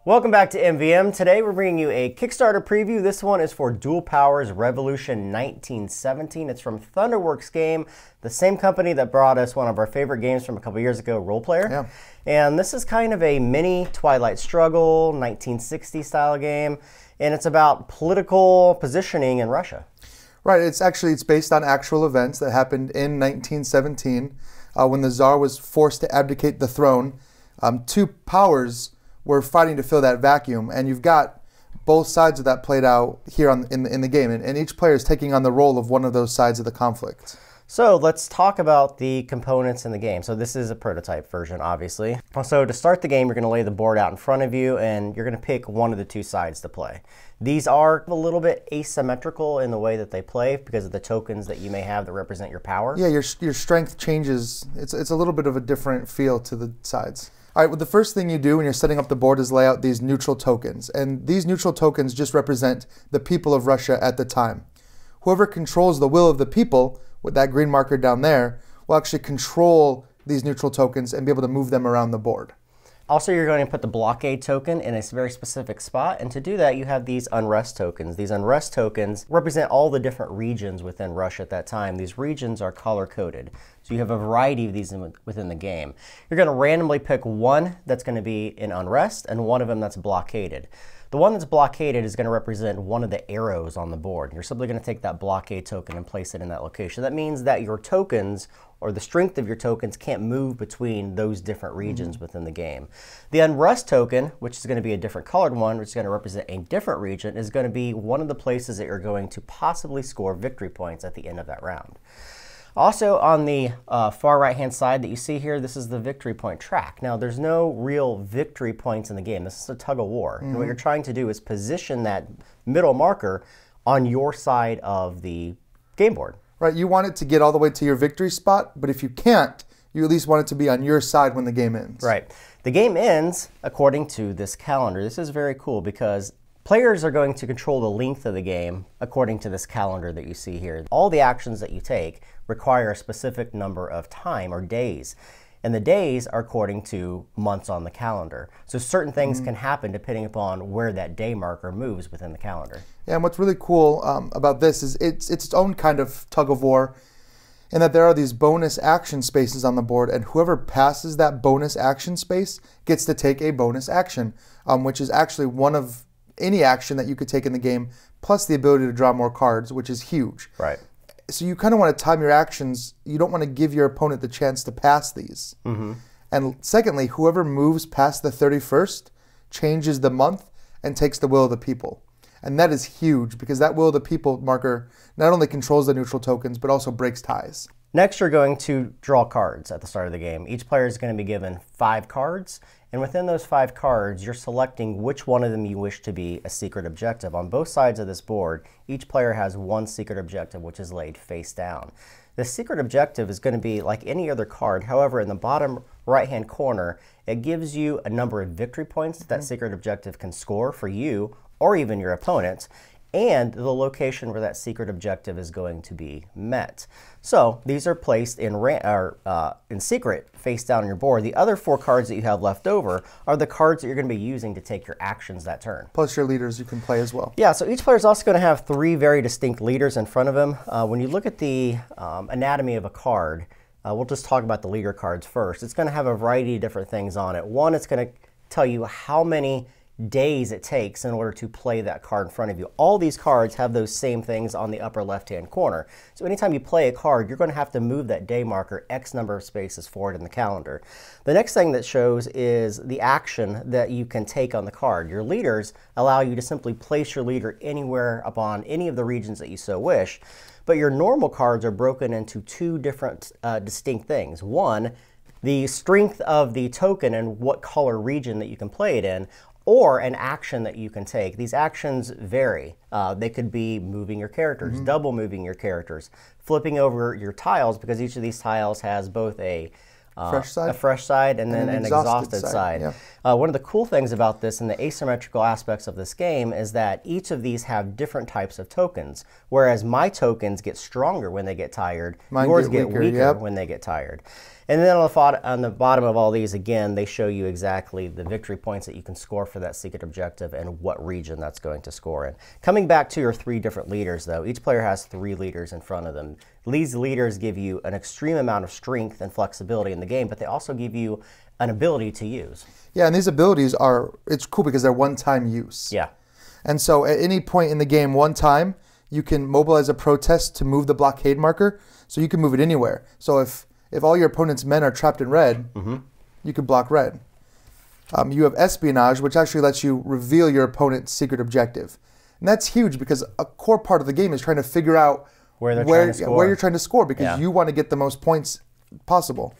Welcome back to MVM. Today we're bringing you a Kickstarter preview. This one is for Dual Powers Revolution 1917. It's from Thunderworks game, the same company that brought us one of our favorite games from a couple years ago, Role Player. Yeah. And this is kind of a mini Twilight Struggle, 1960 style game, and it's about political positioning in Russia. Right, it's based on actual events that happened in 1917 when the Tsar was forced to abdicate the throne. Two powers were fighting to fill that vacuum, and you've got both sides of that played out here in the game, and each player is taking on the role of one of those sides of the conflict. So let's talk about the components in the game. So this is a prototype version, obviously. So to start the game, you're going to lay the board out in front of you, and you're going to pick one of the two sides to play. These are a little bit asymmetrical in the way that they play because of the tokens that you may have that represent your power. Yeah, your strength changes. It's a little bit of a different feel to the sides. All right, well, the first thing you do when you're setting up the board is lay out these neutral tokens. And these neutral tokens just represent the people of Russia at the time. Whoever controls the will of the people, with that green marker down there, will actually control these neutral tokens and be able to move them around the board. Also, you're going to put the blockade token in a very specific spot, and to do that, you have these unrest tokens. These unrest tokens represent all the different regions within Russia at that time. These regions are color-coded, so you have a variety of these within the game. You're going to randomly pick one that's going to be in unrest and one of them that's blockaded. The one that's blockaded is going to represent one of the arrows on the board. You're simply going to take that blockade token and place it in that location. That means that your tokens, or the strength of your tokens, can't move between those different regions within the game. The unrest token, which is going to be a different colored one, which is going to represent a different region, is going to be one of the places that you're going to possibly score victory points at the end of that round. Also, on the far right-hand side that you see here, this is the victory point track. Now, there's no real victory points in the game. This is a tug-of-war. And what you're trying to do is position that middle marker on your side of the game board. Right, you want it to get all the way to your victory spot, but if you can't, you at least want it to be on your side when the game ends. Right. The game ends according to this calendar. This is very cool because players are going to control the length of the game according to this calendar that you see here. All the actions that you take require a specific number of time or days. And the days are according to months on the calendar. So certain things can happen depending upon where that day marker moves within the calendar. Yeah, and what's really cool about this is it's its own kind of tug-of-war in that there are these bonus action spaces on the board, and whoever passes that bonus action space gets to take a bonus action, which is actually one of any action that you could take in the game, plus the ability to draw more cards, which is huge. Right. So you kind of want to time your actions. You don't want to give your opponent the chance to pass these. And secondly, whoever moves past the 31st changes the month and takes the will of the people. And that is huge because that will of the people marker not only controls the neutral tokens, but also breaks ties. Next, you're going to draw cards at the start of the game. Each player is going to be given 5 cards, and within those 5 cards, you're selecting which one of them you wish to be a secret objective. On both sides of this board, each player has one secret objective, which is laid face down. The secret objective is going to be like any other card. However, in the bottom right-hand corner, it gives you a number of victory points that secret objective can score for you or even your opponents, and the location where that secret objective is going to be met. So these are placed in secret face down on your board. The other 4 cards that you have left over are the cards that you're going to be using to take your actions that turn. Plus your leaders you can play as well. Yeah, so each player is also going to have 3 very distinct leaders in front of him. When you look at the anatomy of a card, we'll just talk about the leader cards first. It's going to have a variety of different things on it. One, it's going to tell you how many days it takes in order to play that card in front of you. All these cards have those same things on the upper left-hand corner. So anytime you play a card, you're going to have to move that day marker X number of spaces forward in the calendar. The next thing that shows is the action that you can take on the card. Your leaders allow you to simply place your leader anywhere upon any of the regions that you so wish, but your normal cards are broken into 2 different distinct things. One, the strength of the token and what color region that you can play it in, or an action that you can take. These actions vary. They could be moving your characters, double moving your characters, flipping over your tiles, because each of these tiles has both a fresh side? A fresh side and then an exhausted side. Yeah. One of the cool things about this and the asymmetrical aspects of this game is that each of these have different types of tokens. Whereas my tokens get stronger when they get tired, yours get weaker when they get tired. And then on the bottom of all these, again, they show you exactly the victory points that you can score for that secret objective and what region that's going to score in. Coming back to your 3 different leaders, though, each player has 3 leaders in front of them. These leaders give you an extreme amount of strength and flexibility in the game, but they also give you an ability to use. Yeah, and these abilities it's cool because they're one-time use. Yeah. And so at any point in the game, one time, you can mobilize a protest to move the blockade marker, so you can move it anywhere. So if all your opponent's men are trapped in red, you can block red. You have espionage, which actually lets you reveal your opponent's secret objective. And that's huge because a core part of the game is trying to figure out where you're trying to score because you want to get the most points possible.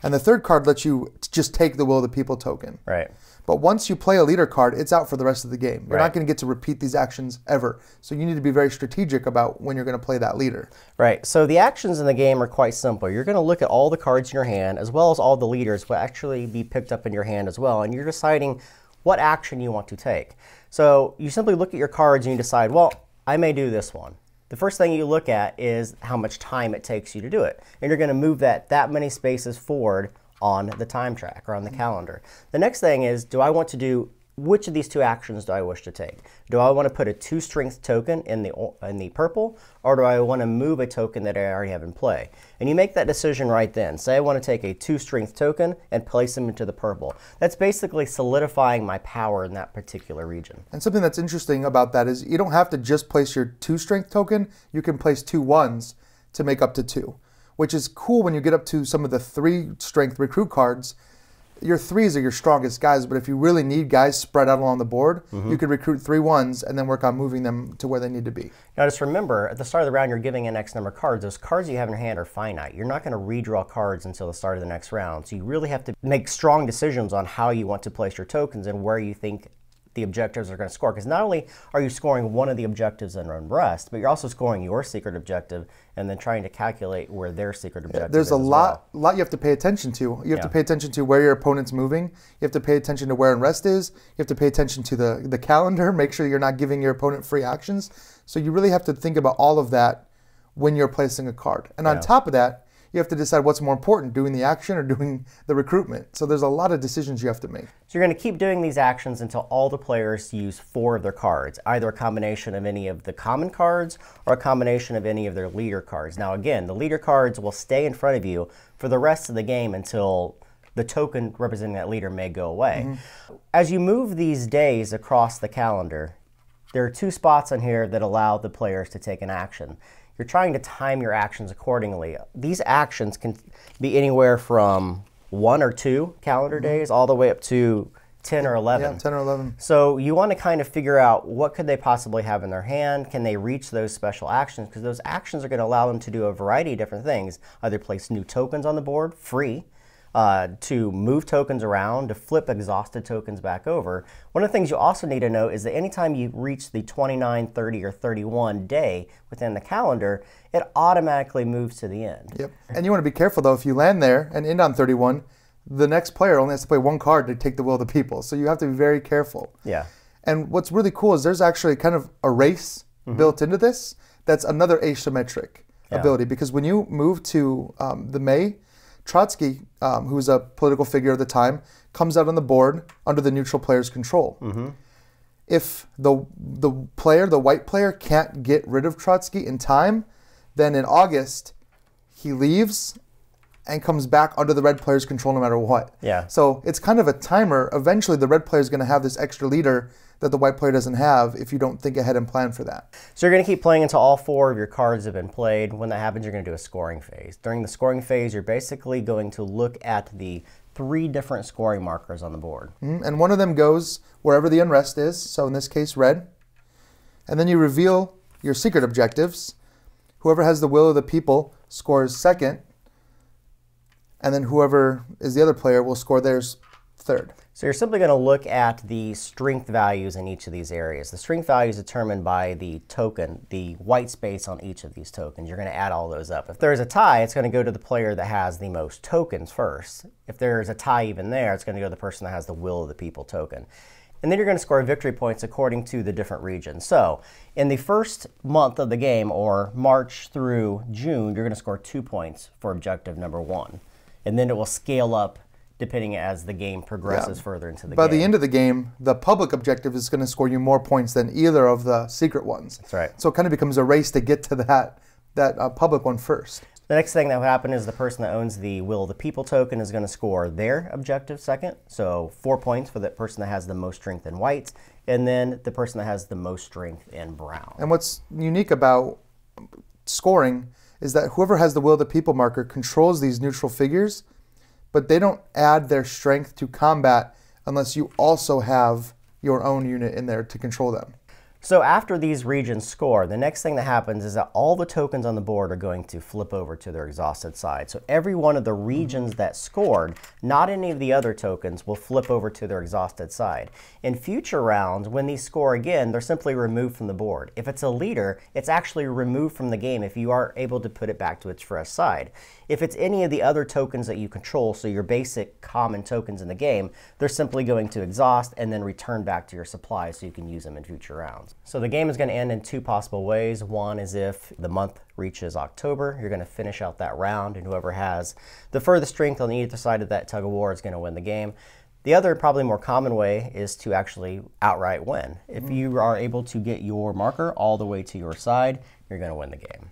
And the third card lets you just take the Will of the People token. Right. But once you play a leader card, it's out for the rest of the game. You're not going to get to repeat these actions ever. So you need to be very strategic about when you're going to play that leader. Right. So the actions in the game are quite simple. You're going to look at all the cards in your hand, as well as all the leaders will actually be picked up in your hand as well. And you're deciding what action you want to take. So you simply look at your cards and you decide, well, I may do this one. The first thing you look at is how much time it takes you to do it. And you're going to move that many spaces forward on the time track or on the calendar. The next thing is, do I want to do, which of these 2 actions do I wish to take? Do I want to put a 2 strength token in the purple, or do I want to move a token that I already have in play? And you make that decision right then. Say I want to take a 2 strength token and place them into the purple. That's basically solidifying my power in that particular region. And something that's interesting about that is you don't have to just place your 2 strength token. You can place 2 1s to make up to 2. Which is cool when you get up to some of the 3 strength recruit cards. Your 3s are your strongest guys, but if you really need guys spread out along the board, you could recruit 3 1s and then work on moving them to where they need to be. Now just remember, at the start of the round, you're giving an X number of cards. Those cards you have in your hand are finite. You're not going to redraw cards until the start of the next round. So you really have to make strong decisions on how you want to place your tokens and where you think the objectives are going to score. Because not only are you scoring one of the objectives in Unrest, but you're also scoring your secret objective and then trying to calculate where their secret objective is. There's a lot you have to pay attention to. You have to pay attention to where your opponent's moving. You have to pay attention to where Unrest is. You have to pay attention to the calendar. Make sure you're not giving your opponent free actions. So you really have to think about all of that when you're placing a card. And on top of that, you have to decide what's more important, doing the action or doing the recruitment. So there's a lot of decisions you have to make. So you're going to keep doing these actions until all the players use 4 of their cards, either a combination of any of the common cards or a combination of any of their leader cards. Now again, the leader cards will stay in front of you for the rest of the game until the token representing that leader may go away. As you move these days across the calendar, there are 2 spots on here that allow the players to take an action. You're trying to time your actions accordingly. These actions can be anywhere from 1 or 2 calendar days all the way up to 10 or 11. Yeah, 10 or 11. So you want to kind of figure out what could they possibly have in their hand. Can they reach those special actions? Because those actions are going to allow them to do a variety of different things. Either place new tokens on the board, free, to move tokens around, to flip exhausted tokens back over. One of the things you also need to know is that anytime you reach the 29, 30, or 31 day within the calendar, it automatically moves to the end. Yep. And you want to be careful, though, if you land there and end on 31, the next player only has to play 1 card to take the Will of the People. So you have to be very careful. Yeah. And what's really cool is there's actually kind of a race built into this that's another asymmetric ability. Because when you move to the May, Trotsky, who was a political figure at the time, comes out on the board under the neutral player's control. If the white player, can't get rid of Trotsky in time, then in August, he leaves and comes back under the red player's control no matter what. Yeah. So it's kind of a timer. Eventually, the red player is going to have this extra leader that the white player doesn't have if you don't think ahead and plan for that. So you're going to keep playing until all 4 of your cards have been played. When that happens, you're going to do a scoring phase. During the scoring phase, you're basically going to look at the 3 different scoring markers on the board. And one of them goes wherever the unrest is, so in this case, red. And then you reveal your secret objectives. Whoever has the Will of the People scores second, and then whoever is the other player will score theirs third. So you're simply going to look at the strength values in each of these areas. The strength value is determined by the token, the white space on each of these tokens. You're going to add all those up. If there's a tie, it's going to go to the player that has the most tokens first. If there's a tie even there, it's going to go to the person that has the Will of the People token. And then you're going to score victory points according to the different regions. So in the first month of the game, or March through June, you're going to score 2 points for objective number 1. And then it will scale up depending as the game progresses further into the game. By the end of the game, the public objective is going to score you more points than either of the secret ones. That's right. So it kind of becomes a race to get to that public one first. The next thing that will happen is the person that owns the Will of the People token is going to score their objective second. So 4 points for the person that has the most strength in white, and then the person that has the most strength in brown. And what's unique about scoring is that whoever has the Will of the People marker controls these neutral figures, but they don't add their strength to combat unless you also have your own unit in there to control them. So after these regions score, the next thing that happens is that all the tokens on the board are going to flip over to their exhausted side. So every one of the regions that scored, not any of the other tokens, will flip over to their exhausted side. In future rounds, when these score again, they're simply removed from the board. If it's a leader, it's actually removed from the game if you are able to put it back to its fresh side. If it's any of the other tokens that you control, so your basic common tokens in the game, they're simply going to exhaust and then return back to your supply so you can use them in future rounds. So the game is going to end in 2 possible ways. One is if the month reaches October, you're going to finish out that round, and whoever has the furthest strength on either side of that tug of war is going to win the game. The other, probably more common way, is to actually outright win. If you are able to get your marker all the way to your side, you're going to win the game.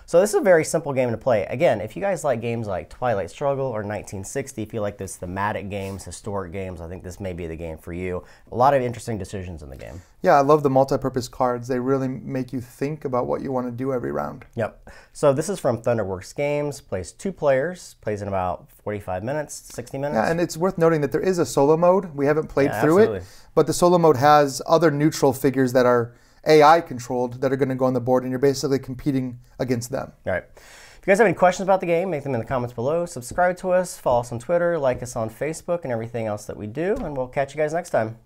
So this is a very simple game to play. Again, if you guys like games like Twilight Struggle or 1960, if you like those thematic games, historic games, I think this may be the game for you. A lot of interesting decisions in the game. Yeah, I love the multi-purpose cards. They really make you think about what you want to do every round. Yep. So this is from Thunderworks Games, plays 2 players, plays in about 45 minutes, 60 minutes. Yeah, and it's worth noting that there is a solo mode. We haven't played through it, but the solo mode has other neutral figures that are AI controlled that are going to go on the board, and you're basically competing against them. All right. If you guys have any questions about the game, make them in the comments below. Subscribe to us, follow us on Twitter, like us on Facebook, and everything else that we do, and we'll catch you guys next time.